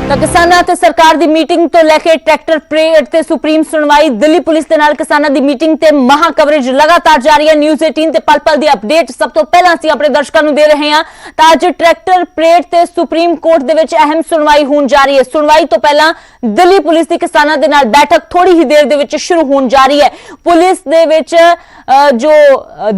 ਤਾਂ ਕਿਸਾਨਾਂ ਤੇ ਸਰਕਾਰ ਦੀ ਮੀਟਿੰਗ ਤੋਂ ਲੈ ਕੇ ਟਰੈਕਟਰ ਪਰੇਡ ਤੇ ਸੁਪਰੀਮ ਸੁਣਵਾਈ, ਦਿੱਲੀ ਪੁਲਿਸ ਦੇ ਨਾਲ ਕਿਸਾਨਾਂ ਦੀ ਮੀਟਿੰਗ ਤੇ ਮਹਾ ਕਵਰੇਜ ਲਗਾਤਾਰ ਜਾਰੀ ਹੈ। ਨਿਊਜ਼ 18 ਤੇ ਪਲ-ਪਲ ਦੀ ਅਪਡੇਟ ਸਭ ਤੋਂ ਪਹਿਲਾਂ ਅਸੀਂ ਆਪਣੇ ਦਰਸ਼ਕਾਂ ਨੂੰ ਦੇ ਰਹੇ ਹਾਂ। ਤਾਂ ਅੱਜ ਟਰੈਕਟਰ ਪਰੇਡ ਤੇ ਸੁਪਰੀਮ ਕੋਰਟ ਦੇ ਵਿੱਚ ਅਹਿਮ ਸੁਣਵਾਈ ਹੋਣ ਜਾ ਰਹੀ ਹੈ। ਸੁਣਵਾਈ ਤੋਂ ਪਹਿਲਾਂ ਦਿੱਲੀ ਪੁਲਿਸ ਦੀ ਕਿਸਾਨਾਂ ਦੇ ਨਾਲ ਬੈਠਕ ਥੋੜੀ ਹੀ ਦੇਰ ਦੇ ਵਿੱਚ ਸ਼ੁਰੂ ਹੋਣ ਜਾ ਰਹੀ ਹੈ। ਪੁਲਿਸ ਦੇ ਵਿੱਚ ਜੋ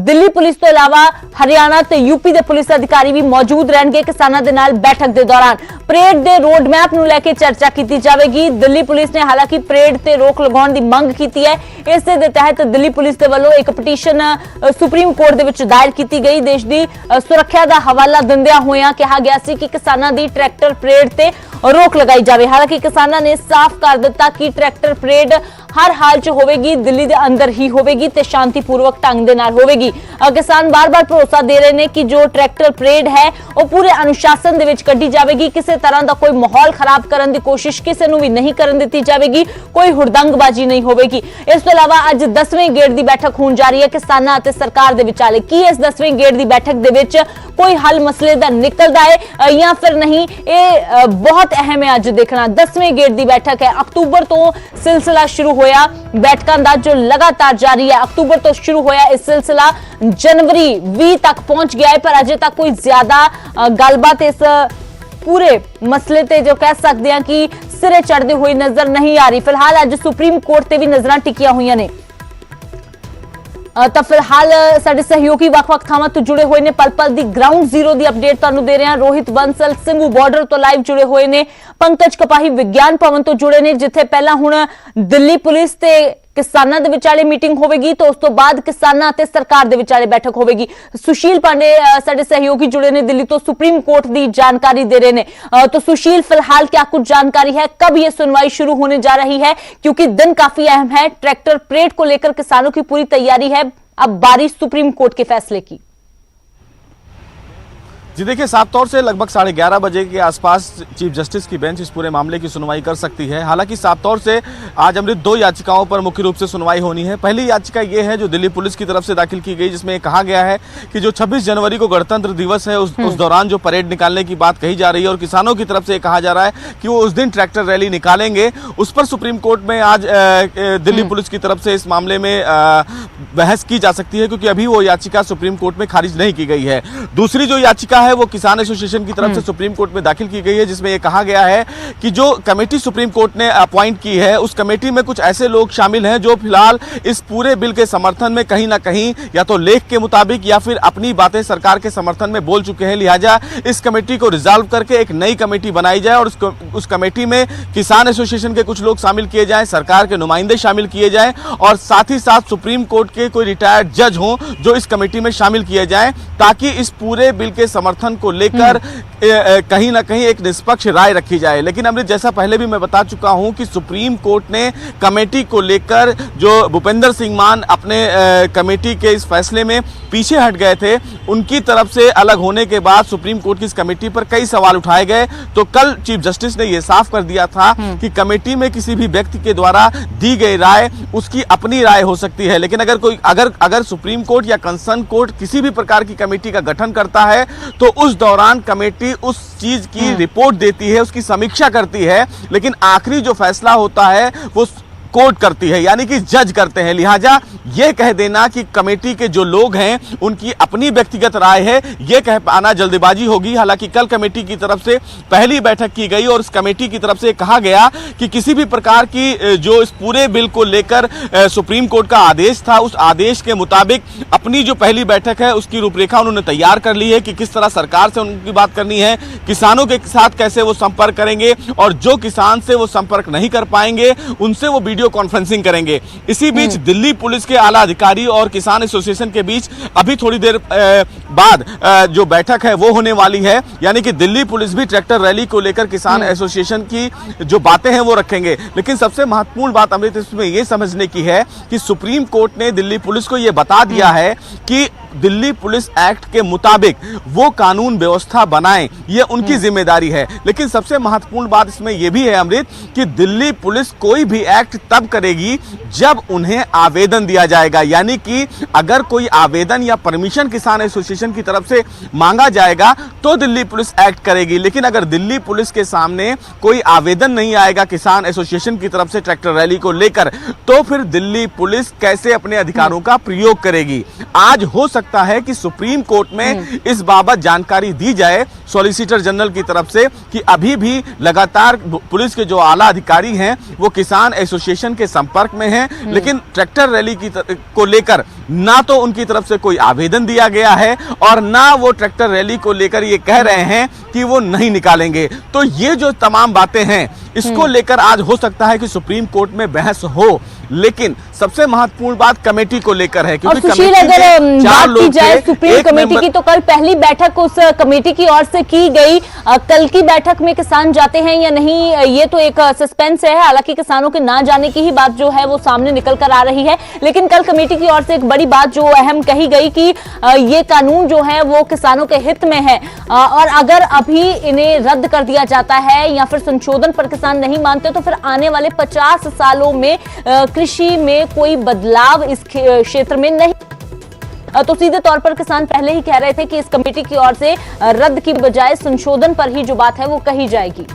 ਦਿੱਲੀ ਪੁਲਿਸ ਤੋਂ ਇਲਾਵਾ ਹਰਿਆਣਾ ਤੇ यूपी ਦੇ ਪੁਲਿਸ ਅਧਿਕਾਰੀ ਵੀ ਮੌਜੂਦ ਰਹਿਣਗੇ ਕਿਸਾਨਾਂ ਦੇ ਨਾਲ ਬੈਠਕ ਦੇ ਦੌਰਾਨ। ਪਰੇਡ ਦੇ ਰੋਡ ਮੈਪ ਨੂੰ ਲੈ ਕੇ ਚਰਚਾ ਕੀਤੀ ਜਾਵੇਗੀ। ਦਿੱਲੀ ਪੁਲਿਸ ਨੇ ਹਾਲਾਂकि ਪਰੇਡ ਤੇ ਰੋਕ ਲਗਾਉਣ ਦੀ ਮੰਗ ਕੀਤੀ ਹੈ। ਇਸੇ ਦੇ ਤਹਿਤ ਦਿੱਲੀ ਪੁਲਿਸ ਦੇ ਵੱਲੋਂ ਇੱਕ ਪਟੀਸ਼ਨ ਸੁਪਰੀਮ ਕੋਰਟ ਦੇ ਵਿੱਚ ਦਾਇਰ ਕੀਤੀ ਗਈ। ਦੇਸ਼ ਦੀ ਸੁਰੱਖਿਆ ਦਾ ਹਵਾਲਾ ਦਿੰਦਿਆਂ ਹੋਇਆਂ ਕਿਹਾ ਗਿਆ ਸੀ ਕਿ ਕਿਸਾਨਾਂ ਦੀ ਟਰੈਕਟਰ ਪਰੇਡ ਤੇ रोक लगाई जाए। हालांकि किसानों ने साफ कर दिता कि ट्रैक्टर परेड हर हाल च होगी, दिल्ली के अंदर ही होगी ते शांतिपूर्वक ढंग दे नाल होगी। किसान बार बार भरोसा दे रहे हैं कि जो ट्रैक्टर परेड है वो पूरे अनुशासन दे विच कड्ढी जाएगी। किसी तरह का कोई माहौल खराब करने की कोशिश किसी नूं भी नहीं करन दित्ती जाएगी, कोई हुड़दंगबाजी नहीं होगी। इस तो इलावा अज 10वें गेड़ की बैठक होने जा रही है किसानां ते सरकार दे विचाले। की इस 10वें गेड़ की बैठक दे विच कोई हल मसले का निकलता है या फिर नहीं, ये बहुत अहम है अज देखना। 10वें गेड़ की बैठक है। अक्तूबर तो सिलसिला शुरू होया, बैठकों का जो लगातार जारी है। अक्तूबर तो शुरू होया इस सिलसिला जनवरी 20 तक पहुंच गया है, पर अजे तक कोई ज्यादा गलबात इस पूरे मसले ते जो कह सकते हैं कि सिरे चढ़ते हुए नजर नहीं आ रही। फिलहाल अज सुप्रीम कोर्ट ते भी नजर टिकिया हुई ने। तो फिलहाल साडे सहयोगी वख-वख थावां तो जुड़े हुए ने, पल-पल दी ग्राउंड जीरो दी अपडेट तुहानूं दे रहे हैं। रोहित बंसल सिंघू बॉर्डर तो लाइव जुड़े हुए ने, पंकज कपाही विज्ञान भवन तो जुड़े ने, जिथे पहला हुण दिल्ली पुलिस ते किसानां दे विचाले मीटिंग होगी तो उस तो बाद किसानां ते सरकार दे विचाले बैठक होगी। सुशील पांडे साडे सहयोगी जुड़े ने दिल्ली तो, सुप्रीम कोर्ट की जानकारी दे रहे हैं। तो सुशील, फिलहाल क्या कुछ जानकारी है, कब ये सुनवाई शुरू होने जा रही है, क्योंकि दिन काफी अहम है। ट्रैक्टर परेड को लेकर किसानों की पूरी तैयारी है, अब बारी सुप्रीम कोर्ट के फैसले की। जी देखिए, साफ तौर से लगभग 11:30 बजे के आसपास चीफ जस्टिस की बेंच इस पूरे मामले की सुनवाई कर सकती है। हालांकि साफ तौर से आज अमृत 2 याचिकाओं पर मुख्य रूप से सुनवाई होनी है। पहली याचिका ये है जो दिल्ली पुलिस की तरफ से दाखिल की गई, जिसमें कहा गया है कि जो 26 जनवरी को गणतंत्र दिवस है उस दौरान जो परेड निकालने की बात कही जा रही है और किसानों की तरफ से कहा जा रहा है कि वो उस दिन ट्रैक्टर रैली निकालेंगे, उस पर सुप्रीम कोर्ट में आज दिल्ली पुलिस की तरफ से इस मामले में बहस की जा सकती है, क्योंकि अभी वो याचिका सुप्रीम कोर्ट में खारिज नहीं की गई है। दूसरी जो याचिका है वो किसान एसोसिएशन की तरफ से सुप्रीम कोर्ट में दाखिल की गई है, जिसमें यह कहा गया है कि जो कमेटी सुप्रीम कोर्ट ने अपॉइंट की है उस कमेटी में कुछ ऐसे लोग शामिल हैं जो फिलहाल इस पूरे बिल के समर्थन में कहीं ना कहीं या तो लेख के मुताबिक या फिर अपनी बातें सरकार के समर्थन में बोल चुके हैं। लिहाजा इस कमेटी को रिजॉल्व करके एक नई कमेटी बनाई जाए और उस कमेटी में किसान एसोसिएशन के कुछ लोग शामिल किए जाएं, सरकार के नुमाइंदे शामिल किए जाएं और साथ ही साथ सुप्रीम कोर्ट के कोई रिटायर्ड जज हों जो इस कमेटी में शामिल किए जाएं, ताकि इस पूरे बिल के समर्थन को लेकर कहीं ना कहीं एक निष्पक्ष राय रखी जाए। लेकिन अमृत, जैसा पहले भी मैं बता चुका हूं कि सुप्रीम कोर्ट ने कमेटी को लेकर जो भूपेंद्र सिंह मान अपने कमेटी के इस फैसले में पीछे हट गए थे, उनकी तरफ से अलग होने के बाद सुप्रीम कोर्ट की इस कमेटी पर कई सवाल उठाए गए। तो कल चीफ जस्टिस ने यह साफ कर दिया था कि कमेटी में किसी भी व्यक्ति के द्वारा दी गई राय उसकी अपनी राय हो सकती है, लेकिन अगर सुप्रीम कोर्ट या कंसर्न कोर्ट किसी भी प्रकार की कमेटी का गठन करता है तो उस दौरान कमेटी उस चीज की रिपोर्ट देती है, उसकी समीक्षा करती है, लेकिन आखिरी जो फैसला होता है वो कोर्ट करती है, यानी कि जज करते हैं। लिहाजा यह कह देना कि कमेटी के जो लोग हैं उनकी अपनी व्यक्तिगत राय है, यह कह पाना जल्दबाजी होगी। हालांकि कल कमेटी की तरफ से पहली बैठक की गई और इस कमेटी की तरफ से कहा गया कि किसी भी प्रकार की जो इस पूरे बिल को लेकर सुप्रीम कोर्ट का आदेश था उस आदेश के मुताबिक अपनी जो पहली बैठक है उसकी रूपरेखा उन्होंने तैयार कर ली है कि किस तरह सरकार से उनकी बात करनी है, किसानों के साथ कैसे वो संपर्क करेंगे और जो किसान से वो संपर्क नहीं कर पाएंगे उनसे वो वीडियो कॉन्फ्रेंसिंग करेंगे। इसी बीच दिल्ली पुलिस के आला अधिकारी और किसान एसोसिएशन के बीच अभी थोड़ी देर बाद जो बैठक है वो होने वाली है, यानी कि दिल्ली पुलिस भी ट्रैक्टर रैली को लेकर किसान एसोसिएशन की जो बातें हैं वो रखेंगे। लेकिन सबसे महत्वपूर्ण बात अमृत इसमें यह समझने की है कि सुप्रीम कोर्ट ने दिल्ली पुलिस को यह बता दिया है कि दिल्ली पुलिस एक्ट के मुताबिक वो कानून व्यवस्था बनाएं, ये उनकी जिम्मेदारी है। लेकिन सबसे महत्वपूर्ण बात इसमें यह भी है अमृत कि दिल्ली पुलिस कोई भी एक्ट तब करेगी जब उन्हें आवेदन दिया जाएगा, यानी कि अगर कोई आवेदन या परमिशन किसान एसोसिएशन की तरफ से मांगा जाएगा तो दिल्ली पुलिस एक्ट करेगी। लेकिन अगर दिल्ली पुलिस के सामने कोई आवेदन नहीं आएगा किसान एसोसिएशन की तरफ से ट्रैक्टर रैली को लेकर, तो फिर दिल्ली पुलिस कैसे अपने अधिकारों का प्रयोग करेगी। आज हो सकता है कि सुप्रीम कोर्ट में इस बाबत जानकारी दी जाए सॉलिसिटर जनरल की तरफ से कि अभी भी लगातार पुलिस के जो आला अधिकारी हैं वो किसान एसोसिएशन के संपर्क में हैं, लेकिन ट्रैक्टर रैली को लेकर ना तो उनकी तरफ से कोई आवेदन दिया गया है और ना वो ट्रैक्टर रैली को लेकर ये कह रहे हैं कि वो नहीं निकालेंगे। तो ये जो तमाम बातें हैं इसको लेकर आज हो सकता है कि सुप्रीम कोर्ट में बहस हो, लेकिन सबसे महत्वपूर्ण बात कमेटी को लेकर है। और सुशील, अगर बात की जाए सुप्रीम कमेटी की, तो कल पहली बैठक उस कमेटी की ओर से की गई। कल की बैठक में किसान जाते हैं या नहीं, ये तो एक सस्पेंस है। हालांकि किसानों के ना जाने की ही बात जो है वो सामने निकल कर आ रही है, लेकिन कल कमेटी की ओर से एक बड़ी बात जो अहम कही गई कि ये कानून जो है वो किसानों के हित में है, और अगर अभी इन्हें रद्द कर दिया जाता है या फिर संशोधन पर किसान नहीं मानते तो फिर आने वाले 50 सालों में कृषि में कोई बदलाव इस क्षेत्र में नहीं। तो सीधे तौर पर किसान पहले ही कह रहे थे कि इस कमेटी की ओर से रद्द की बजाय संशोधन पर ही जो बात है वो कही जाएगी।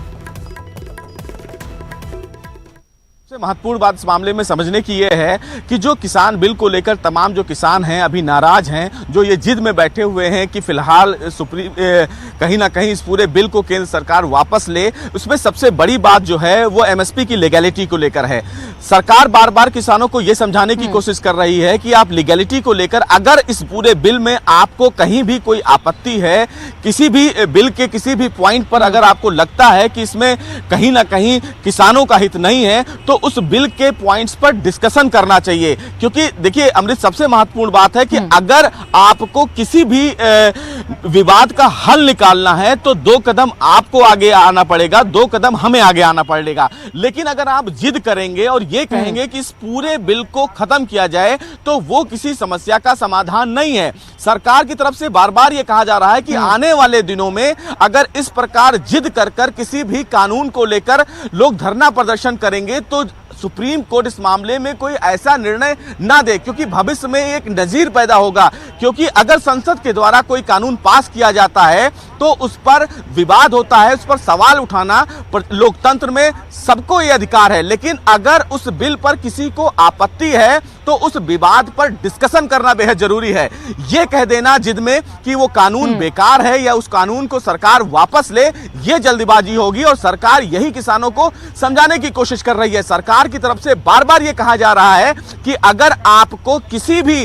सबसे महत्वपूर्ण बात इस मामले में समझने की यह है कि जो किसान बिल को लेकर तमाम जो किसान हैं अभी नाराज हैं, जो ये जिद में बैठे हुए हैं कि फिलहाल कहीं ना कहीं इस पूरे बिल को केंद्र सरकार वापस ले, उसमें सबसे बड़ी बात जो है वो एमएसपी की लीगैलिटी को लेकर है। सरकार बार बार किसानों को यह समझाने की कोशिश कर रही है कि आप लीगैलिटी को लेकर अगर इस पूरे बिल में आपको कहीं भी कोई आपत्ति है, किसी भी बिल के किसी भी पॉइंट पर अगर आपको लगता है कि इसमें कहीं ना कहीं किसानों का हित नहीं है, तो उस बिल के पॉइंट्स पर डिस्कशन करना चाहिए। क्योंकि देखिए अमृत, सबसे महत्वपूर्ण बात है कि अगर आपको किसी भी विवाद का हल निकालना है तो 2 कदम आपको आगे आना पड़ेगा, 2 कदम हमें आगे आना पड़ेगा। लेकिन अगर आप जिद करेंगे और ये कहेंगे कि इस पूरे बिल को खत्म किया जाए तो वो किसी समस्या का समाधान नहीं है। सरकार की तरफ से बार बार ये कहा जा रहा है कि आने वाले दिनों में अगर इस प्रकार जिद कर किसी भी कानून को लेकर लोग धरना प्रदर्शन करेंगे तो सुप्रीम कोर्ट इस मामले में कोई ऐसा निर्णय ना दे, क्योंकि भविष्य में एक नजीर पैदा होगा। क्योंकि अगर संसद के द्वारा कोई कानून पास किया जाता है तो उस पर विवाद होता है, उस पर सवाल उठाना लोकतंत्र में सबको ये अधिकार है। लेकिन अगर उस बिल पर किसी को आपत्ति है तो उस विवाद पर डिस्कशन करना बेहद जरूरी है। यह कह देना जिद में कि वो कानून बेकार है या उस कानून को सरकार वापस ले, ये जल्दबाजी होगी और सरकार यही किसानों को समझाने की कोशिश कर रही है। सरकार की तरफ से बार बार ये कहा जा रहा है कि अगर आपको किसी भी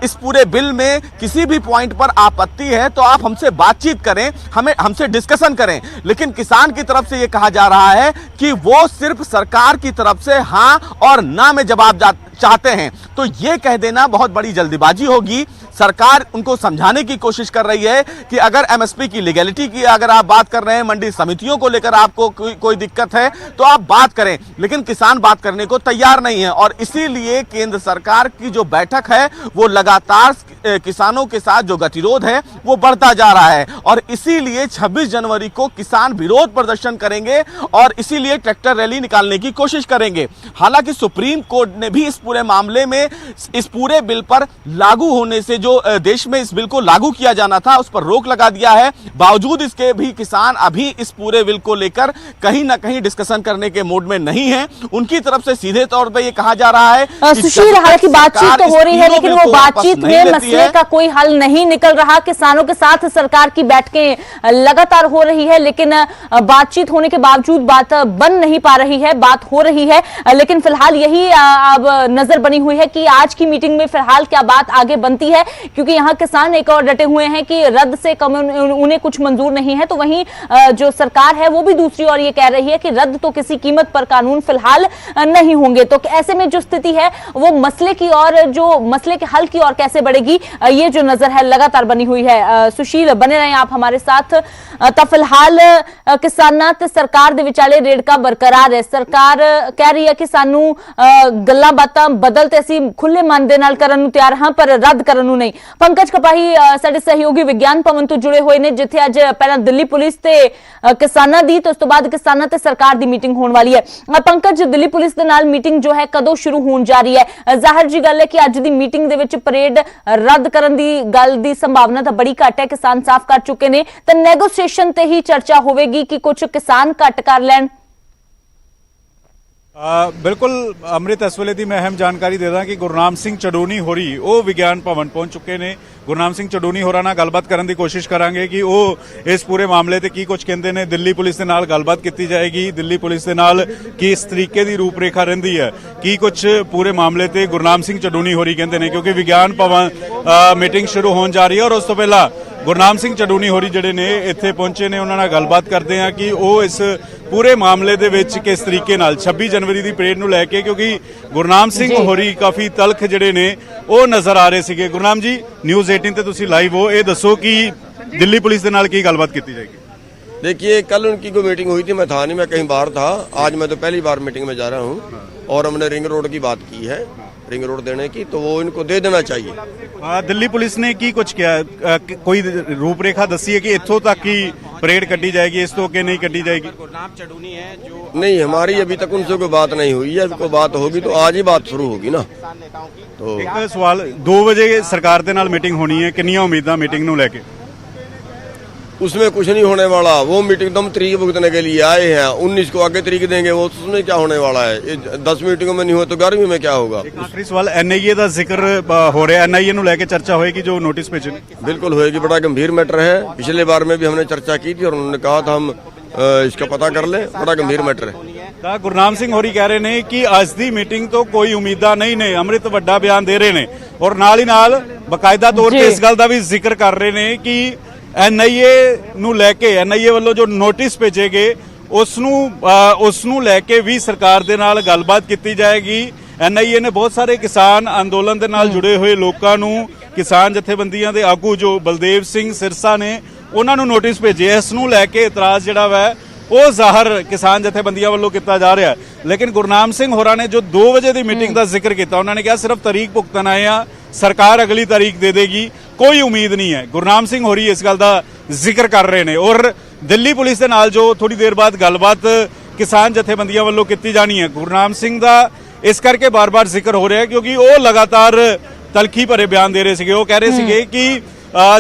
इस पूरे बिल में किसी भी पॉइंट पर आपत्ति है तो आप हमसे बातचीत करें, हमसे डिस्कशन करें। लेकिन किसान की तरफ से यह कहा जा रहा है कि वो सिर्फ सरकार की तरफ से हां और ना में जवाब चाहते हैं। तो यह कह देना बहुत बड़ी जल्दबाजी होगी। सरकार उनको समझाने की कोशिश कर रही है कि अगर एमएसपी की लीगैलिटी की अगर आप बात कर रहे हैं, मंडी समितियों को लेकर आपको कोई दिक्कत है तो आप बात करें, लेकिन किसान बात करने को तैयार नहीं है। और इसीलिए केंद्र सरकार की जो बैठक है वो लगातार किसानों के साथ जो गतिरोध है वो बढ़ता जा रहा है और इसीलिए 26 जनवरी को किसान विरोध प्रदर्शन करेंगे और इसीलिए ट्रैक्टर रैली निकालने की कोशिश करेंगे। हालांकि सुप्रीम कोर्ट ने भी इस पूरे मामले में इस पूरे बिल पर लागू होने से जो देश में इस बिल को लागू किया जाना था उस पर रोक लगा दिया है। बावजूद इसके भी किसान अभी इस पूरे बिल को लेकर कहीं ना कहीं डिस्कशन करने के मूड में नहीं है। उनकी तरफ से सीधे तौर पे ये कहा जा रहा है सुशील, हालांकि बातचीत तो हो रही है लेकिन वो बातचीत में मसले का कोई हल नहीं निकल रहा। किसानों के साथ सरकार की बैठकें लगातार हो रही है लेकिन बातचीत होने के बावजूद बात बन नहीं पा रही है, बात हो रही है। लेकिन फिलहाल यही अब नजर बनी हुई है कि आज की मीटिंग में फिलहाल क्या बात आगे बनती है, क्योंकि यहां किसान एक और डटे हुए हैं कि रद्द से कम उन्हें कुछ मंजूर नहीं है, तो वहीं जो सरकार है वो भी दूसरी ओर ये कह रही है कि रद्द तो किसी कीमत पर कानून फिलहाल नहीं होंगे। तो ऐसे में जो स्थिति है वो मसले की और जो मसले के हल की ओर कैसे बढ़ेगी, ये जो नजर है लगातार बनी हुई है। सुशील, बने रहें आप हमारे साथ। तो फिलहाल किसानां ते सरकार दे विचाले रेड़का बरकरार है। सरकार कह रही है कि सानू गल्लां बातां ਤਾਂ ਬਦਲ ਤੇ ਅਸੀਂ ਖੁੱਲੇ ਮਨ ਦੇ ਨਾਲ ਕਰਨ ਨੂੰ ਤਿਆਰ ਹਾਂ, ਪਰ ਰੱਦ ਕਰਨ ਨੂੰ ਨਹੀਂ। ਪੰਕਜ ਕਪਾਹੀ ਸਾਡੇ ਸਹਿਯੋਗੀ ਵਿਗਿਆਨ ਭਵਨ ਤੋਂ ਜੁੜੇ ਹੋਏ ਨੇ, ਜਿੱਥੇ ਅੱਜ ਪਹਿਲਾਂ ਦਿੱਲੀ ਪੁਲਿਸ ਤੇ ਕਿਸਾਨਾਂ ਦੀ ਤੇ ਉਸ ਤੋਂ ਬਾਅਦ ਕਿਸਾਨਾਂ ਤੇ ਸਰਕਾਰ ਦੀ ਮੀਟਿੰਗ ਹੋਣ ਵਾਲੀ ਹੈ। ਪੰਕਜ, ਦਿੱਲੀ ਪੁਲਿਸ ਦੇ ਨਾਲ ਮੀਟਿੰਗ ਜੋ ਹੈ ਕਦੋਂ ਸ਼ੁਰੂ ਹੋਣ ਜਾ ਰਹੀ ਹੈ? ਜ਼ਾਹਿਰ ਜੀ ਗੱਲ ਹੈ ਕਿ ਅੱਜ ਦੀ ਮੀਟਿੰਗ ਦੇ ਵਿੱਚ ਪਰੇਡ ਰੱਦ ਕਰਨ ਦੀ ਗੱਲ ਦੀ ਸੰਭਾਵਨਾ ਤਾਂ ਬੜੀ ਘੱਟ ਹੈ, ਕਿਸਾਨ ਸਾਫ਼ ਕਰ ਚੁੱਕੇ ਨੇ, ਤਾਂ ਨੈਗੋਸ਼ੀਏਸ਼ਨ ਤੇ ਹੀ ਚਰਚਾ ਹੋਵੇਗੀ ਕਿ ਕੁਝ ਕਿਸਾਨ ਘੱਟ ਕਰ ਲੈਣ। बिल्कुल अमृत इस वेले की मैं अहम जानकारी दे दा कि गुरनाम सिंह चडोनी होरी वो विज्ञान भवन पहुंच चुके ने। गुरनाम सिंह चडोनी होरां नाल गलबात करन दी कोशिश करांगे कि वो इस पूरे मामले ते की कुछ कहंदे ने। दिल्ली पुलिस दे नाल गलबात कीती जाएगी, दिल्ली पुलिस दे नाल किस तरीके दी रूपरेखा रहिंदी है, की कुछ पूरे मामले ते गुरनाम सिंह चडोनी होरी कहंदे ने, क्योंकि विज्ञान भवन मीटिंग शुरू होण जा रही है। और उस तो पहला गुरनाम सिंह चडोनी होरी जिहड़े ने इत्थे पहुंचे ने, उन्हां नाल गलबात करदे हां कि वो इस पूरे मामले दे विच किस तरीके नाल 26 जनवरी दी परेड नूं लैके, क्योंकि गुरनाम सिंह होरी काफ़ी तलख जिहड़े ने वो नज़र आ रहे सीगे। गुरनाम जी, न्यूज़ 18 ते तुसीं लाइव हो, ये दसो कि दिल्ली पुलिस दे नाल की गलबात कीती जाएगी? देखिए, कल उनकी कोई मीटिंग हुई थी, मैं था नहीं, मैं कहीं बाहर था। आज मैं तो पहली बार मीटिंग में जा रहा हूँ और हमने रिंग रोड की बात की है, रिंग रोड देने की, तो वो इनको दे देना चाहिए। दिल्ली पुलिस ने की कुछ किया, कोई रूपरेखा दसी है कि इत्थों तक की परेड कटी जाएगी, इस तो के नहीं कटी जाएगी? नहीं, हमारी अभी तक उनसे कोई बात नहीं हुई है। कोई बात होगी तो आज ही बात शुरू होगी ना। तो एक सवाल, 2 बजे सरकार दे नाल मीटिंग होनी है, कितनी उम्मीदां मीटिंग नूं लेके? उसमें कुछ नहीं होने वाला। वो मीटिंग तो हम तरीक भुगतने के लिए आए हैं, 19 को आगे तरीक देंगे, वो उसमें क्या होने वाला है? ये 10 मीटिंगों में नहीं हो तो 11वीं में क्या होगा? आखिरी सवाल, एनआईए का जिक्र हो रहा है, एनआईए नूं लेके चर्चा होएगी जो नोटिस भेजे? बिल्कुल होएगी, बड़ा गंभीर मैटर है। पिछले बार में भी हमने चर्चा की थी और उन्होंने कहा था हम इसका पता कर लें, बड़ा गंभीर मैटर है। ਤਾਂ ਗੁਰਨਾਮ ਸਿੰਘ ਹੋਰੀ ਕਹਿ ਰਹੇ ਨੇ ਕਿ ਅੱਜ ਦੀ ਮੀਟਿੰਗ ਤੋਂ ਕੋਈ ਉਮੀਦਾਂ ਨਹੀਂ ਨੇ। ਅੰਮ੍ਰਿਤ ਵੱਡਾ ਬਿਆਨ ਦੇ ਰਹੇ ਨੇ ਔਰ ਨਾਲ ਹੀ ਨਾਲ ਬਕਾਇਦਾ ਤੌਰ ਤੇ ਇਸ ਗੱਲ ਦਾ ਵੀ ਜ਼ਿਕਰ ਕਰ ਰਹੇ ਨੇ ਕਿ ਐਨਆਈਏ ਨੂੰ ਲੈ ਕੇ, ਐਨਆਈਏ ਵੱਲੋਂ ਜੋ ਨੋਟਿਸ ਭੇਜੇ ਗਏ ਉਸ ਨੂੰ ਲੈ ਕੇ ਵੀ ਸਰਕਾਰ ਦੇ ਨਾਲ ਗੱਲਬਾਤ ਕੀਤੀ ਜਾਏਗੀ। ਐਨਆਈਏ ਨੇ ਬਹੁਤ ਸਾਰੇ ਕਿਸਾਨ ਅੰਦੋਲਨ ਦੇ ਨਾਲ ਜੁੜੇ ਹੋਏ ਲੋਕਾਂ ਨੂੰ, ਕਿਸਾਨ ਜਥੇਬੰਦੀਆਂ ਦੇ ਆਗੂ ਜੋ ਬਲਦੇਵ ਸਿੰਘ ਸਿਰਸਾ ਨੇ, ਉਹਨਾਂ ਨੂੰ ਨੋਟਿਸ ਭੇਜੇ। ਇਸ ਨੂੰ ਲੈ ਕੇ ਇਤਰਾਜ਼ ਜਿਹੜਾ ਵਾ ਉਹ ਜ਼ਾਹਰ ਕਿਸਾਨ ਜਥੇਬੰਦੀਆਂ ਵੱਲੋਂ ਕੀਤਾ ਜਾ ਰਿਹਾ। ਲੇਕਿਨ ਗੁਰਨਾਮ ਸਿੰਘ ਹੋਰਾਂ ਨੇ ਜੋ 2 ਵਜੇ ਦੀ ਮੀਟਿੰਗ ਦਾ ਜ਼ਿਕਰ ਕੀਤਾ, ਉਹਨਾਂ ਨੇ ਕਿਹਾ ਸਿਰਫ ਤਾਰੀਖ ਭੁਗਤਣ ਆਏ ਆ, ਸਰਕਾਰ ਅਗਲੀ ਤਾਰੀਖ ਦੇ ਦੇਗੀ, ਕੋਈ ਉਮੀਦ ਨਹੀਂ ਹੈ। ਗੁਰਨਾਮ ਸਿੰਘ ਹੋਰੀ ਇਸ ਗੱਲ ਦਾ ਜ਼ਿਕਰ ਕਰ ਰਹੇ ਨੇ। ਔਰ ਦਿੱਲੀ ਪੁਲਿਸ ਦੇ ਨਾਲ ਜੋ ਥੋੜੀ ਦੇਰ ਬਾਅਦ ਗੱਲਬਾਤ ਕਿਸਾਨ ਜਥੇਬੰਦੀਆਂ ਵੱਲੋਂ ਕੀਤੀ ਜਾਣੀ ਹੈ, ਗੁਰਨਾਮ ਸਿੰਘ ਦਾ ਇਸ ਕਰਕੇ ਬਾਰ-ਬਾਰ ਜ਼ਿਕਰ ਹੋ ਰਿਹਾ ਹੈ ਕਿਉਂਕਿ ਉਹ ਲਗਾਤਾਰ ਤਲਖੀ ਭਰੇ ਬਿਆਨ ਦੇ ਰਹੇ ਸੀਗੇ। ਉਹ ਕਹਿ ਰਹੇ ਸੀਗੇ ਕਿ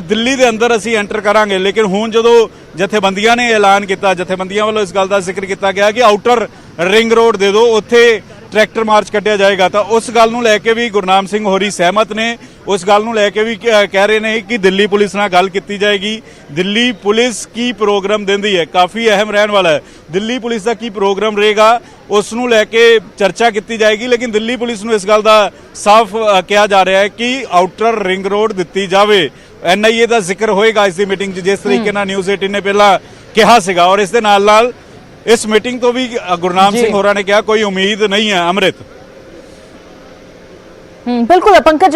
ਦਿੱਲੀ ਦੇ ਅੰਦਰ ਅਸੀਂ ਐਂਟਰ ਕਰਾਂਗੇ, ਲੇਕਿਨ ਹੁਣ ਜਦੋਂ ਜਥੇਬੰਦੀਆਂ ਨੇ ਐਲਾਨ ਕੀਤਾ, ਜਥੇਬੰਦੀਆਂ ਵੱਲੋਂ ਇਸ ਗੱਲ ਦਾ ਜ਼ਿਕਰ ਕੀਤਾ ਗਿਆ ਕਿ ਆਊਟਰ ਰਿੰਗ ਰੋਡ ਦੇ ਦਿਓ, ਉੱਥੇ ट्रैक्टर मार्च कढ़िया जाएगा, तो उस गल नूं लैके भी गुरनाम सिंह होरी सहमत ने। उस गल नूं लैके भी कह रहे ने कि दिल्ली पुलिस नाल गल कीती जाएगी। दिल्ली पुलिस की प्रोग्राम देंदी है, काफ़ी अहम रहने वाला है। दिल्ली पुलिस का की प्रोग्राम रहेगा उस नूं लैके चर्चा की जाएगी। लेकिन दिल्ली पुलिस नूं इस गल का साफ कहा जा रहा है कि आउटर रिंग रोड दिती जावे। एनआईए का जिक्र होएगा इस दी मीटिंग जिस तरीके नाल न्यूज़ 18 ने पहला कहा सीगा। और इस दे नाल इस मीटिंग तो भी गुरनाम सिंह होरा ने कहा कोई उम्मीद नहीं है। अमृत बिल्कुल पंकज,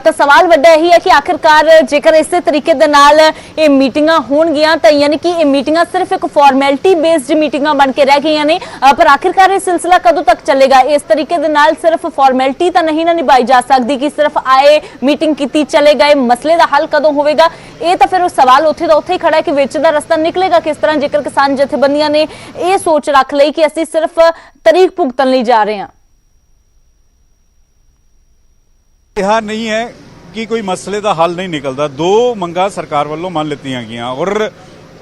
तो सवाल वड्डा यही है कि आखिरकार जेकर इस तरीके दे नाल ये मीटिंगां होणगियां तां यानी कि ये मीटिंगां सिर्फ एक फॉर्मैलिटी बेस्ड मीटिंगां बन के रह गईयां ने, पर आखिरकार ये सिलसिला कदों तक चलेगा? इस तरीके दे नाल सिर्फ फॉर्मैलिटी तां नहीं ना निभाई जा सकदी कि सिर्फ आए मीटिंग कीती चले गए, मसले दा हल कदों होवेगा? ये तो फिर सवाल उत्थे दा उत्थे ही खड़ा है कि विच दा रस्ता निकलेगा किस तरह, जेकर किसान जथेबंदियां ने ये सोच रख लई कि असीं सिर्फ तारीख भुगतन लई जा रहे हैं। यह नहीं है कि कोई मसले का हल नहीं निकलता। 2 मंगां सरकार वालों मान लित्तियां गईयां और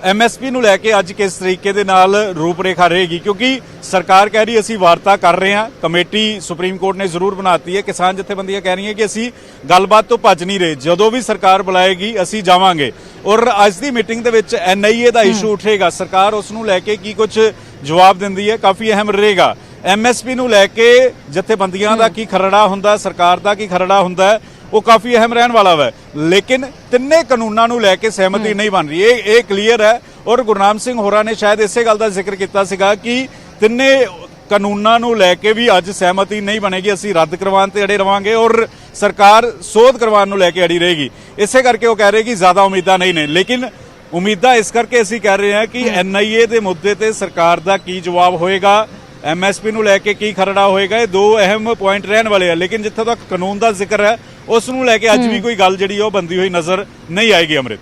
एमएसपी नूं लैके अज किस तरीके दे नाल रूपरेखा रहेगी, क्योंकि सरकार कह रही असीं वार्ता कर रहे हैं, कमेटी सुप्रीम कोर्ट ने जरूर बनाती है, किसान जथेबंदियां कह रही हैं कि असीं गलबात तो भज नहीं रहे, जदों भी सरकार बुलाएगी असीं जावांगे। और अज दी मीटिंग दे विच एनआईए दा इशू उठेगा, सरकार उस नूं लैके की कुछ जवाब दिंदी है, काफ़ी अहम रहेगा। एमएसपी नूं लैके जथेबंदियां दा की खरड़ा हुंदा, सरकार दा की खरड़ा हुंदा, वो काफ़ी अहम रहने वाला है। लेकिन तिन्ने कानूनों नूं लैके सहमति नहीं बन रही, ये क्लीयर है। और गुरनाम सिंह होरा ने शायद इसे गल का जिक्र किया सीगा कि तिन्ने कानूनों नूं लैके भी अज सहमति नहीं बनेगी, असीं रद्द करवाउण ते अड़े रहांगे और सरकार सोध करवाउण नूं लैके अड़ी रहेगी। इसे करके वो कह रहे कि ज़्यादा उम्मीदां नहीं ने। लेकिन उम्मीदां इस करके असीं कह रहे हैं कि एनआईए के मुद्दे ते सरकार का की जवाब होएगा, ਐਮਐਸਪੀ ਨੂੰ ਲੈ ਕੇ ਕੀ ਖਰੜਾ ਹੋਏਗਾ, ਇਹ ਦੋ ਅਹਿਮ ਪੁਆਇੰਟ ਰਹਿਣ ਵਾਲੇ ਆ। ਲੇਕਿਨ ਜਿੱਥੇ ਤੱਕ ਕਾਨੂੰਨ ਦਾ ਜ਼ਿਕਰ ਹੈ ਉਸ ਨੂੰ ਲੈ ਕੇ ਅੱਜ ਵੀ ਕੋਈ ਗੱਲ ਜਿਹੜੀ ਉਹ ਬੰਦੀ ਹੋਈ ਨਜ਼ਰ ਨਹੀਂ ਆਏਗੀ। ਅੰਮ੍ਰਿਤ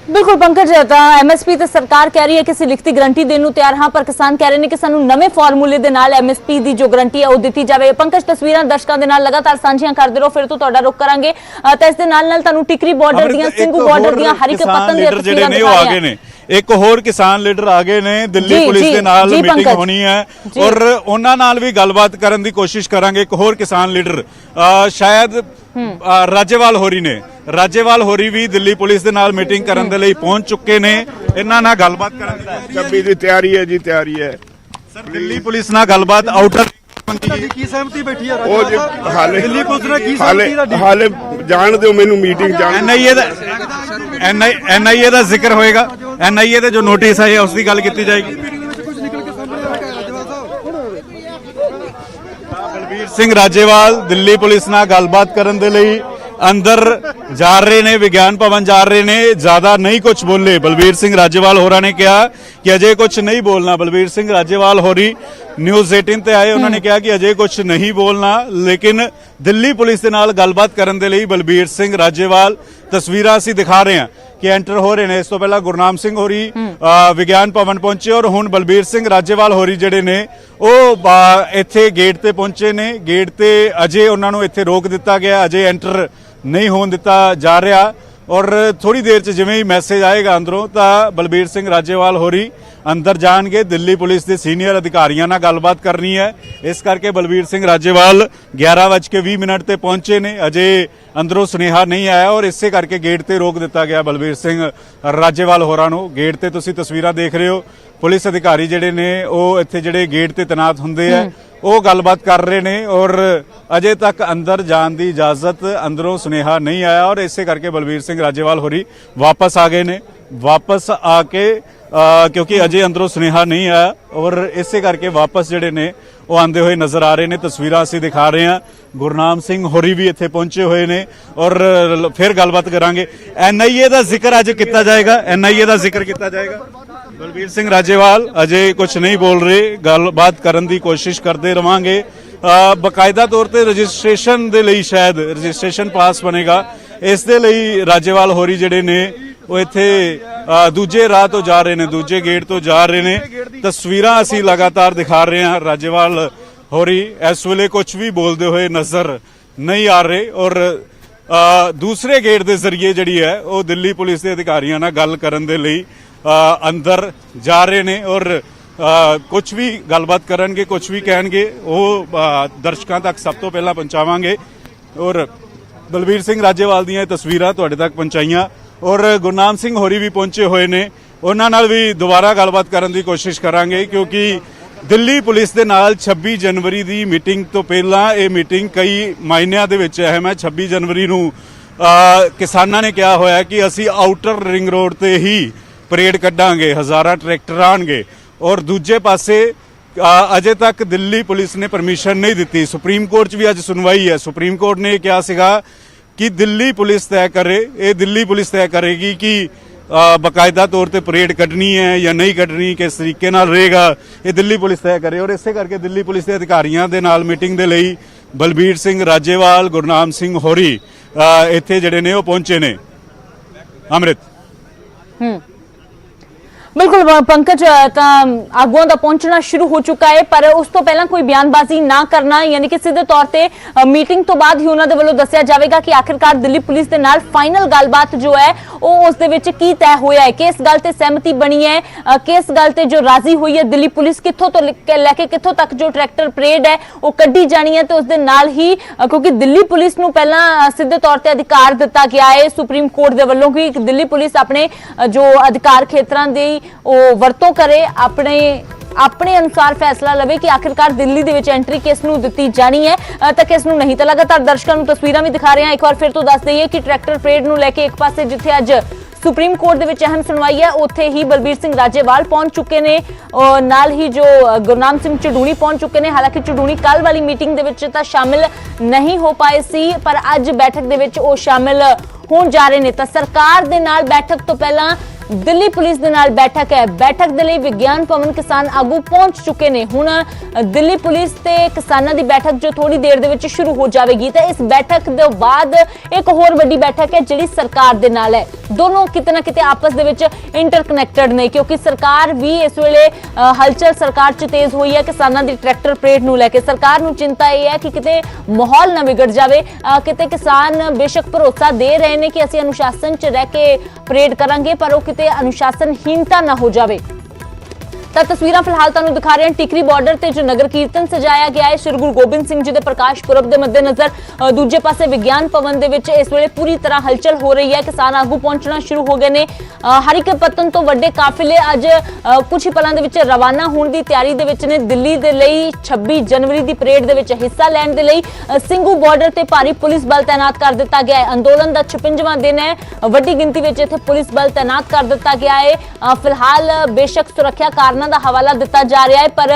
ਬਿਲਕੁਲ ਪੰਕਜ, ਤਾਂ ਐਮਐਸਪੀ ਤੇ ਸਰਕਾਰ ਕਹਿ ਰਹੀ ਹੈ ਕਿ ਅਸੀਂ ਲਿਖਤੀ ਗਰੰਟੀ ਦੇਣ ਨੂੰ ਤਿਆਰ ਹਾਂ, ਪਰ ਕਿਸਾਨ ਕਹਿ ਰਹੇ ਨੇ ਕਿ ਸਾਨੂੰ ਨਵੇਂ ਫਾਰਮੂਲੇ ਦੇ ਨਾਲ ਐਮਐਸਪੀ ਦੀ ਜੋ ਗਰੰਟੀ ਹੈ ਉਹ ਦਿੱਤੀ ਜਾਵੇ। ਪੰਕਜ, ਤਸਵੀਰਾਂ ਦਰਸ਼ਕਾਂ ਦੇ ਨਾਲ ਲਗਾਤਾਰ ਸਾਂਝੀਆਂ ਕਰਦੇ ਰਹੋ, ਫਿਰ ਤੋਂ ਤੁਹਾਡਾ ਰੁਖ ਕਰਾਂਗੇ। ਤਾਂ ਇਸ ਦੇ ਨਾਲ ਤੁਹਾਨੂੰ ਟਿਕਰੀ ਬਾਰਡਰ ਦੀਆਂ, ਸਿੰਘੂ ਬਾਰਡਰ ਦੀਆਂ, ਹਰੀਕੇ ਪੱਤਨ ਦੀਆਂ ਤਸਵੀਰਾਂ ਦਿਖਾ ਰਹੇ ਹਾਂ। ਇੱਕ ਹੋਰ ਕਿਸਾਨ ਲੀਡਰ ਆ ਗਏ ਨੇ, ਦਿੱਲੀ ਪੁਲਿਸ ਦੇ ਨਾਲ ਮੀਟਿੰਗ ਹੋਣੀ ਹੈ ਔਰ ਉਹਨਾਂ ਨਾਲ ਵੀ ਗੱਲਬਾਤ ਕਰਨ ਦੀ ਕੋਸ਼ਿਸ਼ ਕਰਾਂਗੇ। ਇੱਕ ਹੋਰ ਕਿਸਾਨ ਲੀਡਰ ਸ਼ਾਇਦ ਰਾਜੇਵਾਲ ਹੋਰੀ ਨੇ, ਰਾਜੇਵਾਲ ਹੋਰੀ ਵੀ ਦਿੱਲੀ ਪੁਲਿਸ ਦੇ ਨਾਲ ਮੀਟਿੰਗ ਕਰਨ ਦੇ ਲਈ ਪਹੁੰਚ ਚੁੱਕੇ ਨੇ। ਇਹਨਾਂ ਨਾਲ ਗੱਲਬਾਤ ਕਰਨ ਦੀ 26 ਦੀ ਤਿਆਰੀ ਹੈ ਜੀ, ਤਿਆਰੀ ਹੈ ਸਰ। ਦਿੱਲੀ ਪੁਲਿਸ ਨਾਲ ਗੱਲਬਾਤ ਆਊਟਰ ਕੀ ਸਹਿਮਤੀ ਬੈਠੀ ਆ ਉਹ ਜੀ ਹਾਲੇ ਦਿੱਲੀ ਪੁਲਿਸ ਨੇ ਕੀ ਸਹਿਮਤੀ ਦਾ ਹਾਲੇ ਜਾਣ ਦਿਓ ਮੈਨੂੰ, ਮੀਟਿੰਗ ਜਾਣ ਐਨਆਈਏ ਦਾ ਜ਼ਿਕਰ ਹੋਏਗਾ, ਐਨਆਈਏ ਦੇ ਜੋ ਨੋਟਿਸ ਆਏ ਉਸ ਦੀ ਗੱਲ ਕੀਤੀ ਜਾਏਗੀ। ਬਲਬੀਰ ਸਿੰਘ ਰਾਜੇਵਾਲ ਦਿੱਲੀ ਪੁਲਿਸ ਨਾਲ ਗੱਲਬਾਤ ਕਰਨ ਦੇ ਲਈ ਅੰਦਰ ਜਾ ਰਹੇ ਨੇ, ਵਿਗਿਆਨ ਭਵਨ ਜਾ ਰਹੇ ਨੇ। ਜ਼ਿਆਦਾ ਨਹੀਂ ਕੁਝ ਬੋਲੇ ਬਲਬੀਰ ਸਿੰਘ ਰਾਜੇਵਾਲ ਹੋਰਾਂ ਨੇ ਕਿਹਾ ਕਿ ਅਜੇ ਕੁਝ ਨਹੀਂ ਬੋਲਣਾ। ਬਲਬੀਰ ਸਿੰਘ ਰਾਜੇਵਾਲ ਹੋਰੀ ਨਿਊਜ਼ 18 ਤੇ ਆਏ, ਉਹਨਾਂ ਨੇ ਕਿਹਾ ਕਿ ਅਜੇ ਕੁਝ ਨਹੀਂ ਬੋਲਣਾ, ਲੇਕਿਨ ਦਿੱਲੀ ਪੁਲਿਸ ਦੇ ਨਾਲ ਗੱਲਬਾਤ ਕਰਨ ਦੇ ਲਈ ਬਲਬੀਰ ਸਿੰਘ ਰਾਜੇਵਾਲ ਤਸਵੀਰਾਂ ਅਸੀਂ ਦਿਖਾ ਰਹੇ ਹਾਂ ਕਿ ਐਂਟਰ ਹੋ ਰਹੇ ਨੇ। ਇਸ ਤੋਂ ਪਹਿਲਾਂ ਗੁਰਨਾਮ ਸਿੰਘ ਹੋਰੀ ਵਿਗਿਆਨ ਭਵਨ ਪਹੁੰਚੇ ਔਰ ਹੁਣ ਬਲਬੀਰ ਸਿੰਘ ਰਾਜੇਵਾਲ ਹੋਰੀ ਜਿਹੜੇ ਨੇ ਉਹ ਇੱਥੇ ਗੇਟ ਤੇ ਪਹੁੰਚੇ ਨੇ। ਗੇਟ ਤੇ ਅਜੇ ਉਹਨਾਂ ਨੂੰ ਇੱਥੇ ਰੋਕ ਦਿੱਤਾ ਗਿਆ, ਅਜੇ ਐਂਟਰ ਨਹੀਂ ਹੋਣ ਦਿੱਤਾ ਜਾ ਰਿਹਾ ਔਰ ਥੋੜੀ ਦੇਰ 'ਚ ਜਿਵੇਂ ਹੀ ਮੈਸੇਜ ਆਏਗਾ ਅੰਦਰੋਂ ਤਾਂ ਬਲਬੀਰ ਸਿੰਘ ਰਾਜੇਵਾਲ ਹੋਰੀ ਅੰਦਰ ਜਾਣਗੇ। ਦਿੱਲੀ ਪੁਲਿਸ ਦੇ ਸੀਨੀਅਰ ਅਧਿਕਾਰੀਆਂ ਨਾਲ ਗੱਲਬਾਤ ਕਰਨੀ ਹੈ, ਇਸ ਕਰਕੇ ਬਲਬੀਰ ਸਿੰਘ ਰਾਜੇਵਾਲ 11:20 ਤੇ ਪਹੁੰਚੇ ਨੇ। ਅਜੇ ਅੰਦਰੋਂ ਸੁਨੇਹਾ ਨਹੀਂ ਆਇਆ ਔਰ ਇਸੇ ਕਰਕੇ ਗੇਟ ਤੇ ਰੋਕ ਦਿੱਤਾ ਗਿਆ ਬਲਬੀਰ ਸਿੰਘ ਰਾਜੇਵਾਲ ਹੋਰਾਂ ਨੂੰ। ਗੇਟ ਤੇ ਤੁਸੀਂ ਤਸਵੀਰਾਂ ਦੇਖ ਰਹੇ ਹੋ, ਪੁਲਿਸ ਅਧਿਕਾਰੀ ਜਿਹੜੇ ਨੇ ਉਹ ਇੱਥੇ ਜਿਹੜੇ ਗੇਟ ਤੇ ਤੈਨਾਤ ਹੁੰਦੇ ਆ ਉਹ ਗੱਲਬਾਤ ਕਰ ਰਹੇ ਨੇ ਔਰ ਅਜੇ ਤੱਕ ਅੰਦਰ ਜਾਣ ਦੀ ਇਜਾਜ਼ਤ, ਅੰਦਰੋਂ ਸੁਨੇਹਾ ਨਹੀਂ ਆਇਆ ਔਰ ਇਸੇ ਕਰਕੇ ਬਲਬੀਰ ਸਿੰਘ ਰਾਜੇਵਾਲ ਹੋਰੀ ਵਾਪਸ ਆ ਗਏ ਨੇ। ਵਾਪਸ ਆ ਕੇ ਕਿਉਂਕਿ ਅਜੇ ਅੰਦਰੋਂ ਸੁਨੇਹਾ ਨਹੀਂ ਆਇਆ ਔਰ ਇਸੇ ਕਰਕੇ ਵਾਪਸ ਜਿਹੜੇ ਨੇ ਉਹ ਆਂਦੇ ਹੋਏ ਨਜ਼ਰ ਆ ਰਹੇ ਨੇ। ਤਸਵੀਰਾਂ ਅਸੀਂ ਦਿਖਾ ਰਹੇ ਹਾਂ, ਗੁਰਨਾਮ ਸਿੰਘ ਹੋਰੀ ਵੀ ਇੱਥੇ ਪਹੁੰਚੇ ਹੋਏ ਨੇ ਔਰ ਫਿਰ ਗੱਲਬਾਤ ਕਰਾਂਗੇ। ਐਨਆਈਏ ਦਾ ਜ਼ਿਕਰ ਅੱਜ ਕੀਤਾ ਜਾਏਗਾ, ਐਨਆਈਏ ਦਾ ਜ਼ਿਕਰ ਕੀਤਾ ਜਾਏਗਾ। ਬਲਬੀਰ ਸਿੰਘ ਰਾਜੇਵਾਲ ਅਜੇ ਕੁਝ ਨਹੀਂ ਬੋਲ ਰਹੇ, ਗੱਲਬਾਤ ਕਰਨ ਦੀ ਕੋਸ਼ਿਸ਼ ਕਰਦੇ ਰਵਾਂਗੇ। ਬਕਾਇਦਾ ਤੌਰ ਤੇ ਰਜਿਸਟ੍ਰੇਸ਼ਨ ਦੇ ਲਈ ਸ਼ਾਇਦ ਰਜਿਸਟ੍ਰੇਸ਼ਨ ਪਾਸ ਬਣੇਗਾ, ਇਸ ਦੇ ਲਈ ਰਾਜੇਵਾਲ ਹੋਰੀ ਜਿਹੜੇ ਨੇ ਉਹ ਇੱਥੇ ਦੂਜੇ ਰਾਹ ਤੋਂ ਜਾ ਰਹੇ ਨੇ, ਦੂਜੇ ਗੇਟ ਤੋਂ ਜਾ ਰਹੇ ਨੇ। ਤਸਵੀਰਾਂ ਅਸੀਂ ਲਗਾਤਾਰ ਦਿਖਾ ਰਹੇ ਹਾਂ। ਰਾਜੇਵਾਲ ਹੋਰੀ ਇਸ ਵੇਲੇ ਕੁਝ ਵੀ ਬੋਲਦੇ ਹੋਏ ਨਜ਼ਰ ਨਹੀਂ ਆ ਰਹੇ ਔਰ ਦੂਸਰੇ ਗੇਟ ਦੇ ਜ਼ਰੀਏ ਜਿਹੜੀ ਹੈ ਉਹ ਦਿੱਲੀ ਪੁਲਿਸ ਦੇ ਅਧਿਕਾਰੀਆਂ ਨਾਲ ਗੱਲ ਕਰਨ ਦੇ ਲਈ ਅੰਦਰ ਜਾ ਰਹੇ ਨੇ ਔਰ ਕੁਝ ਵੀ ਗੱਲਬਾਤ ਕਰਨਗੇ, ਕੁਝ ਵੀ ਕਹਿਣਗੇ ਉਹ ਦਰਸ਼ਕਾਂ ਤੱਕ ਸਭ ਤੋਂ ਪਹਿਲਾਂ ਪਹੁੰਚਾਵਾਂਗੇ ਔਰ ਬਲਬੀਰ ਸਿੰਘ ਰਾਜੇਵਾਲ ਦੀਆਂ ਤਸਵੀਰਾਂ ਤੁਹਾਡੇ ਤੱਕ ਪਹੁੰਚਾਈਆਂ ਔਰ ਗੁਰਨਾਮ ਸਿੰਘ ਹੋਰੀ ਵੀ ਪਹੁੰਚੇ ਹੋਏ ਨੇ, ਉਹਨਾਂ ਨਾਲ ਵੀ ਦੁਬਾਰਾ ਗੱਲਬਾਤ ਕਰਨ ਦੀ ਕੋਸ਼ਿਸ਼ ਕਰਾਂਗੇ ਕਿਉਂਕਿ ਦਿੱਲੀ ਪੁਲਿਸ ਦੇ ਨਾਲ 26 ਜਨਵਰੀ ਦੀ ਮੀਟਿੰਗ ਤੋਂ ਪਹਿਲਾਂ ਇਹ ਮੀਟਿੰਗ ਕਈ ਮਾਇਨਿਆਂ ਦੇ ਵਿੱਚ ਅਹਿਮ ਹੈ। 26 ਜਨਵਰੀ ਨੂੰ ਕਿਸਾਨਾਂ ਨੇ ਕਿਹਾ ਹੋਇਆ ਕਿ ਅਸੀਂ ਆਊਟਰ ਰਿੰਗ ਰੋਡ ਤੇ ਹੀ ਪਰੇਡ ਕੱਢਾਂਗੇ, ਹਜ਼ਾਰਾਂ ਟਰੈਕਟਰ ਆਣਗੇ ਔਰ ਦੂਜੇ ਪਾਸੇ ਅਜੇ ਤੱਕ ਦਿੱਲੀ ਪੁਲਿਸ ਨੇ ਪਰਮਿਸ਼ਨ ਨਹੀਂ ਦਿੱਤੀ। ਸੁਪਰੀਮ ਕੋਰਟ 'ਚ ਵੀ ਅੱਜ ਸੁਣਵਾਈ ਹੈ। ਸੁਪਰੀਮ ਕੋਰਟ ਨੇ ਕਿਹਾ ਸੀਗਾ ਕਿ ਦਿੱਲੀ ਪੁਲਿਸ ਤੈਅ ਕਰੇ, ਇਹ ਦਿੱਲੀ ਪੁਲਿਸ ਤੈਅ ਕਰੇਗੀ ਕਿ ਬਕਾਇਦਾ ਤੌਰ ਤੇ ਪਰੇਡ ਕੱਢਣੀ ਹੈ ਜਾਂ ਨਹੀਂ ਕੱਢਣੀ, ਕਿਸ ਤਰੀਕੇ ਨਾਲ ਰਹੇਗਾ, ਇਹ ਦਿੱਲੀ ਪੁਲਿਸ ਤੈਅ ਕਰੇ ਔਰ ਇਸੇ ਕਰਕੇ ਦਿੱਲੀ ਪੁਲਿਸ ਦੇ ਅਧਿਕਾਰੀਆਂ ਦੇ ਨਾਲ ਮੀਟਿੰਗ ਦੇ ਲਈ ਬਲਬੀਰ ਸਿੰਘ ਰਾਜੇਵਾਲ, ਗੁਰਨਾਮ ਸਿੰਘ ਹੋਰੀ ਇੱਥੇ ਜਿਹੜੇ ਨੇ ਉਹ ਪਹੁੰਚੇ ਨੇ। ਅੰਮ੍ਰਿਤ ਬਿਲਕੁਲ ਪੰਕਜ, ਤਾਂ ਆਗੂਆਂ ਦਾ ਪਹੁੰਚਣਾ ਸ਼ੁਰੂ ਹੋ ਚੁੱਕਾ ਹੈ ਪਰ ਉਸ ਤੋਂ ਪਹਿਲਾਂ ਕੋਈ ਬਿਆਨਬਾਜ਼ੀ ਨਾ ਕਰਨਾ, ਯਾਨੀ ਕਿ ਸਿੱਧੇ ਤੌਰ ਤੇ ਮੀਟਿੰਗ ਤੋਂ ਬਾਅਦ ਹੀ ਉਹਨਾਂ ਦੇ ਵੱਲੋਂ ਦੱਸਿਆ ਜਾਵੇਗਾ ਕਿ ਆਖਿਰਕਾਰ ਦਿੱਲੀ ਪੁਲਿਸ ਦੇ ਨਾਲ ਫਾਈਨਲ ਗੱਲਬਾਤ ਜੋ ਹੈ ਉਹ ਉਸ ਦੇ ਵਿੱਚ ਕੀ ਤੈਅ ਹੋਇਆ ਹੈ, ਕਿਸ ਗੱਲ ਤੇ ਸਹਿਮਤੀ ਬਣੀ ਹੈ, ਕਿਸ ਗੱਲ ਤੇ ਜੋ ਰਾਜ਼ੀ ਹੋਈ ਹੈ ਦਿੱਲੀ ਪੁਲਿਸ, ਕਿੱਥੋਂ ਤੋਂ ਲੈ ਕੇ ਕਿੱਥੋਂ ਤੱਕ ਜੋ ਟਰੈਕਟਰ ਪਰੇਡ ਹੈ ਉਹ ਕੱਢੀ ਜਾਣੀ ਹੈ। ਤੇ ਉਸ ਦੇ ਨਾਲ ਹੀ ਕਿਉਂਕਿ ਦਿੱਲੀ ਪੁਲਿਸ ਨੂੰ ਪਹਿਲਾਂ ਸਿੱਧੇ ਤੌਰ ਤੇ ਅਧਿਕਾਰ ਦਿੱਤਾ ਗਿਆ ਹੈ ਸੁਪਰੀਮ ਕੋਰਟ ਦੇ ਵੱਲੋਂ ਕਿ ਦਿੱਲੀ ਪੁਲਿਸ ਆਪਣੇ ਜੋ ਅਧਿਕਾਰ ਖੇਤਰਾਂ ਦੇ ਉਹ ਵਰਤੋਂ ਕਰੇ, ਆਪਣੇ ਅਨੁਸਾਰ ਫੈਸਲਾ ਲਵੇ ਕਿ ਆਖਿਰਕਾਰ ਦਿੱਲੀ ਦੇ ਵਿੱਚ ਐਂਟਰੀ ਕਿਸ ਨੂੰ ਦਿੱਤੀ ਜਾਣੀ ਹੈ ਤਾਂ ਕਿਸ ਨੂੰ ਨਹੀਂ। ਤਾਂ ਲਗਾਤਾਰ ਦਰਸ਼ਕਾਂ ਨੂੰ ਤਸਵੀਰਾਂ ਵੀ ਦਿਖਾ ਰਹੇ ਹਾਂ। ਇੱਕ ਵਾਰ ਫਿਰ ਤੋਂ ਦੱਸ ਦਈਏ ਕਿ ਟਰੈਕਟਰ ਪਰੇਡ ਨੂੰ ਲੈ ਕੇ ਇੱਕ ਪਾਸੇ ਜਿੱਥੇ ਅੱਜ ਸੁਪਰੀਮ ਕੋਰਟ ਦੇ ਵਿੱਚ ਅਹਿਮ ਸੁਣਵਾਈ ਹੈ ਉੱਥੇ ਹੀ ਬਲਬੀਰ ਸਿੰਘ ਰਾਜੇਵਾਲ ਪਹੁੰਚ ਚੁੱਕੇ ਨੇ, ਨਾਲ ਹੀ ਜੋ ਗੁਰਨਾਮ ਸਿੰਘ ਚੜੂਣੀ ਪਹੁੰਚ ਚੁੱਕੇ ਨੇ। ਹਾਲਾਂਕਿ ਚੜੂਣੀ ਕੱਲ ਵਾਲੀ ਮੀਟਿੰਗ ਦੇ ਵਿੱਚ ਤਾਂ ਸ਼ਾਮਿਲ ਨਹੀਂ ਹੋ ਪਾਏ ਸੀ ਪਰ ਅੱਜ ਬੈਠਕ ਦੇ ਵਿੱਚ ਉਹ ਸ਼ਾਮਿਲ ਹੋਣ ਜਾ ਰਹੇ ਨੇ। ਤਾਂ ਸਰਕਾਰ ਦੇ ਨਾਲ ਬੈਠਕ ਤੋਂ ਪਹਿਲਾਂ ਦਿੱਲੀ ਪੁਲਿਸ ਦੇ ਨਾਲ ਬੈਠਕ ਹੈ। ਬੈਠਕ ਦੇ ਲਈ ਵਿਗਿਆਨ ਭਵਨ ਕਿਸਾਨ ਆਗੂ ਪਹੁੰਚ ਚੁੱਕੇ ਨੇ। ਹੁਣ ਦਿੱਲੀ ਪੁਲਿਸ ਤੇ ਕਿਸਾਨਾਂ ਦੀ ਬੈਠਕ ਜੋ ਥੋੜੀ ਦੇਰ ਦੇ ਵਿੱਚ ਸ਼ੁਰੂ ਹੋ ਜਾਵੇਗੀ ਤਾਂ ਇਸ ਬੈਠਕ ਦੇ ਬਾਅਦ ਇੱਕ ਹੋਰ ਵੱਡੀ ਬੈਠਕ ਹੈ ਜਿਹੜੀ ਸਰਕਾਰ ਦੇ ਨਾਲ ਹੈ। ਦੋਨੋਂ ਕਿਤੇ ਨਾ ਕਿਤੇ ਆਪਸ ਦੇ ਵਿੱਚ ਇੰਟਰਕਨੈਕਟਡ ਨੇ ਕਿਉਂਕਿ ਸਰਕਾਰ ਵੀ ਇਸ ਵੇਲੇ ਹਲਚਲ ਸਰਕਾਰ 'ਚ ਤੇਜ਼ ਹੋਈ ਹੈ ਕਿਸਾਨਾਂ ਦੀ ਟਰੈਕਟਰ ਪਰੇਡ ਨੂੰ ਲੈ ਕੇ। ਸਰਕਾਰ ਨੂੰ ਚਿੰਤਾ ਇਹ ਹੈ ਕਿ ਕਿਤੇ ਮਾਹੌਲ ਨਾ ਵਿਗੜ ਜਾਵੇ, ਕਿਤੇ ਕਿਸਾਨ ਬੇਸ਼ੱਕ ਭਰੋਸਾ ਦੇ ਰਹੇ ਨੇ ਕਿ ਅਸੀਂ ਅਨੁਸ਼ਾਸਨ 'ਚ ਰਹਿ ਕੇ ਪਰੇਡ ਕਰਾਂਗੇ ਪਰ ਉਹ ਕਿਤੇ ਅਨੁਸ਼ਾਸਨਹੀਨਤਾ ਨਾ ਹੋ ਜਾਵੇ। ਤਾਂ ਤਸਵੀਰਾਂ ਫਿਲਹਾਲ ਤੁਹਾਨੂੰ ਦਿਖਾ ਰਹੇ ਹਾਂ ਟਿਕਰੀ ਬਾਰਡਰ ਤੇ ਜੋ ਨਗਰ ਕੀਰਤਨ ਸਜਾਇਆ ਗਿਆ ਹੈ ਸ੍ਰੀ ਗੁਰੂ ਗੋਬਿੰਦ ਸਿੰਘ ਜੀ ਦੇ ਪ੍ਰਕਾਸ਼ ਪੁਰਬ ਦੇ ਮੱਦੇਨਜ਼ਰ। ਦੂਜੇ ਪਾਸੇ ਵਿਗਿਆਨ ਭਵਨ ਦੇ ਵਿੱਚ ਇਸ ਵੇਲੇ ਪੂਰੀ ਤਰ੍ਹਾਂ ਹਲਚਲ ਹੋ ਰਹੀ ਹੈ। ਕਿਸਾਨ ਆਗੂ ਪਹੁੰਚਣਾ ਸ਼ੁਰੂ ਹੋ ਗਏ ਨੇ। ਹਰੀਕੇ ਪੱਤਨ ਤੋਂ ਵੱਡੇ ਕਾਫਿਲੇ ਅੱਜ ਕੁਝ ਹੀ ਪਲਾਂ ਦੇ ਵਿੱਚ ਰਵਾਨਾ ਹੋਣ ਦੀ ਤਿਆਰੀ ਦੇ ਵਿੱਚ ਨੇ। ਦਿੱਲੀ ਦੇ ਲਈ 26 ਜਨਵਰੀ ਦੀ ਪਰੇਡ ਦੇ ਵਿੱਚ ਹਿੱਸਾ ਲੈਣ ਦੇ ਲਈ ਸਿੰਘੂ ਬਾਰਡਰ ਤੇ ਭਾਰੀ ਪੁਲਿਸ ਬਲ ਤਾਇਨਾਤ ਕਰ ਦਿੱਤਾ ਗਿਆ ਹੈ। ਅੰਦੋਲਨ ਦਾ 56ਵਾਂ ਦਿਨ ਹੈ, ਵੱਡੀ ਗਿਣਤੀ ਵਿੱਚ ਇੱਥੇ ਪੁਲਿਸ ਬਲ ਤਾਇਨਾਤ ਕਰ ਦਿੱਤਾ ਗਿਆ ਹੈ। ਫਿਲਹਾਲ ਬੇਸ਼ੱਕ ਸੁਰੱਖਿਆ ਕਾਰਨ ਦਾ ਹਵਾਲਾ ਦਿੱਤਾ ਜਾ ਰਿਹਾ ਹੈ ਪਰ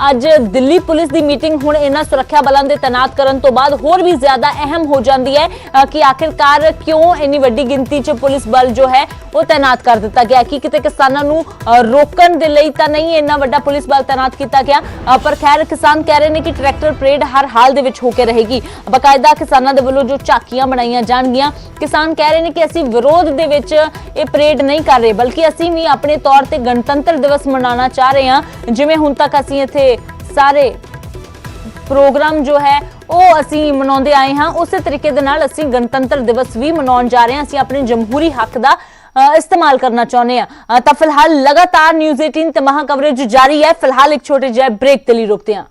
ਅੱਜ ਦਿੱਲੀ ਪੁਲਿਸ ਦੀ ਮੀਟਿੰਗ ਹੁਣ ਇਹਨਾਂ ਸੁਰੱਖਿਆ ਬਲਾਂ ਦੇ ਤਾਇਨਾਤ ਕਰਨ ਤੋਂ ਬਾਅਦ ਹੋਰ ਵੀ ਜ਼ਿਆਦਾ ਅਹਿਮ ਹੋ ਜਾਂਦੀ ਹੈ ਕਿ ਆਖਿਰਕਾਰ ਕਿਉਂ ਇੰਨੀ ਵੱਡੀ ਗਿਣਤੀ 'ਚ ਪੁਲਿਸ ਬਲ ਜੋ ਹੈ ਉਹ ਤਾਇਨਾਤ ਕਰ ਦਿੱਤਾ ਗਿਆ। ਕਿ ਕਿਤੇ ਕਿਸਾਨਾਂ ਨੂੰ ਰੋਕਣ ਦੇ ਲਈ ਤਾਂ ਨਹੀਂ ਇੰਨਾ ਵੱਡਾ ਪੁਲਿਸ ਬਲ ਤਾਇਨਾਤ ਕੀਤਾ ਗਿਆ ਪਰ ਖੈਰ ਕਿਸਾਨ ਕਹਿ ਰਹੇ ਨੇ ਕਿ ਟਰੈਕਟਰ ਪਰੇਡ ਹਰ ਹਾਲ ਦੇ ਵਿੱਚ ਹੋ ਕੇ ਰਹੇਗੀ। ਬਕਾਇਦਾ ਕਿਸਾਨਾਂ ਦੇ ਵੱਲੋਂ ਜੋ ਝਾਕੀਆਂ ਬਣਾਈਆਂ ਜਾਣਗੀਆਂ। ਕਿਸਾਨ ਕਹਿ ਰਹੇ ਨੇ ਕਿ ਅਸੀਂ ਵਿਰੋਧ ਦੇ ਵਿੱਚ ਇਹ ਪਰੇਡ ਨਹੀਂ ਕਰ ਰਹੇ ਬਲਕਿ ਅਸੀਂ ਵੀ ਆਪਣੇ ਤੌਰ ਤੇ ਗਣਤੰਤਰ ਦਿਵਸ ਮਨਾਉਣਾ ਚਾਹ ਰਹੇ ਹਾਂ। ਜਿਵੇਂ ਹੁਣ ਤੱਕ ਅਸੀਂ ਇੱਥੇ ਸਾਰੇ ਪ੍ਰੋਗਰਾਮ ਜੋ ਹੈ ਉਹ ਅਸੀਂ ਮਨਾਉਂਦੇ ਆਏ ਹਾਂ ਉਸੇ ਤਰੀਕੇ ਦੇ ਨਾਲ ਅਸੀਂ ਗਣਤੰਤਰ ਦਿਵਸ ਵੀ ਮਨਾਉਣ ਜਾ ਰਹੇ ਹਾਂ। ਅਸੀਂ ਆਪਣੇ ਜਮਹੂਰੀ ਹੱਕ ਦਾ इस्तेमाल करना चाहते हैं। तो फिलहाल लगातार न्यूज़ 18 ते महा कवरेज जारी है। फिलहाल एक छोटे ਜਿਹੇ ब्रेक के लिए रुकते हैं।